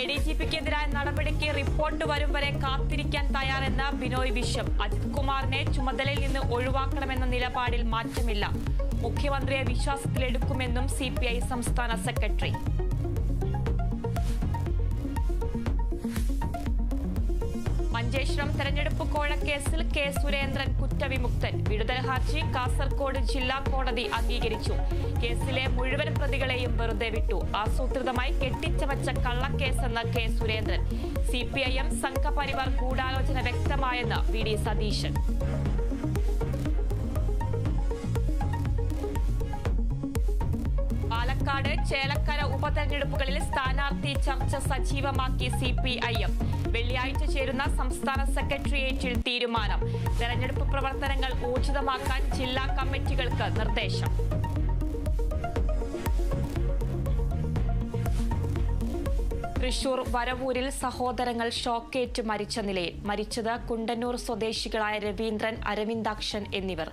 എഡിജിപിക്കെതിരായ നടപടിക്ക് റിപ്പോർട്ട് വരും വരെ കാത്തിരിക്കാൻ തയ്യാറെന്ന ബിനോയ് വിശ്വം. അജിത് കുമാറിനെ ചുമതലയിൽ നിന്ന് ഒഴിവാക്കണമെന്ന നിലപാടിൽ മാറ്റമില്ല. മുഖ്യമന്ത്രിയെ വിശ്വാസത്തിലെടുക്കുമെന്നും CPI സംസ്ഥാന സെക്രട്ടറി. മഞ്ചേശ്വരം തെരഞ്ഞെടുപ്പ് കോഴക്കേസിൽ കെ സുരേന്ദ്രൻ കുറ്റവിമുക്തൻ. വിടുതൽ ഹർജി കാസർകോട് ജില്ലാ കോടതി അംഗീകരിച്ചു. കേസിലെ മുഴുവൻ പ്രതികളെയും വെറുതെ വിട്ടു. ആസൂത്രിതമായി കെട്ടിച്ചമച്ച കള്ളക്കേസെന്ന് കെ സുരേന്ദ്രൻ. CPIM സംഘപരിവാർ ഗൂഢാലോചന വ്യക്തമായെന്ന് VD സതീശൻ. പാലക്കാട് ചേലക്കര ഉപതെരഞ്ഞെടുപ്പുകളിൽ സ്ഥാനാർത്ഥി ചർച്ച സജീവമാക്കി CPIM. വെള്ളിയാഴ്ച ചേരുന്ന സംസ്ഥാന സെക്രട്ടേറിയറ്റിൽ തീരുമാനം. തെരഞ്ഞെടുപ്പ് പ്രവർത്തനങ്ങൾ ഊർജിതമാക്കാൻ ജില്ലാ കമ്മിറ്റികൾക്ക് നിർദ്ദേശം. തൃശൂർ വരവൂരിൽ സഹോദരങ്ങൾ ഷോക്കേറ്റ് മരിച്ച നിലയിൽ. മരിച്ചത് കുണ്ടന്നൂർ സ്വദേശികളായ രവീന്ദ്രൻ, അരവിന്ദാക്ഷൻ എന്നിവർ.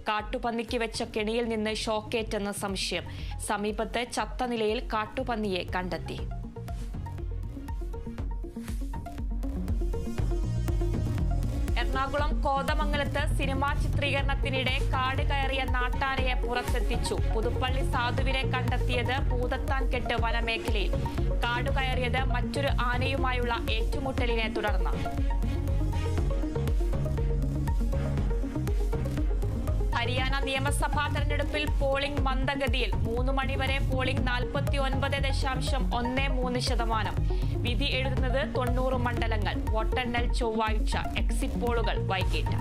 കാട്ടുപന്നിക്ക് വെച്ച കെണിയിൽ നിന്ന് ഷോക്കേറ്റെന്ന് സംശയം. സമീപത്ത് ചത്ത നിലയിൽ കാട്ടുപന്നിയെ കണ്ടെത്തി. എറണാകുളം കോതമംഗലത്ത് സിനിമാ ചിത്രീകരണത്തിനിടെ കാട് കയറിയ നാട്ടാനയെ പുറത്തെത്തിച്ചു. പുതുപ്പള്ളി സാധുവിനെ കണ്ടെത്തിയത് പൂതത്താൻകെട്ട് വനമേഖലയിൽ. കാട് കയറിയത് മറ്റൊരു ആനയുമായുള്ള ഏറ്റുമുട്ടലിനെ തുടർന്ന്. ഹരിയാന നിയമസഭാ തെരഞ്ഞെടുപ്പിൽ പോളിംഗ് മന്ദഗതിയിൽ. 3 മണിവരെ പോളിംഗ് 49.13%. വിധി എഴുതുന്നത് 90 മണ്ഡലങ്ങൾ. വോട്ടെണ്ണൽ ചൊവ്വാഴ്ച. എക്സിറ്റ് പോളുകൾ വൈകിട്ട്.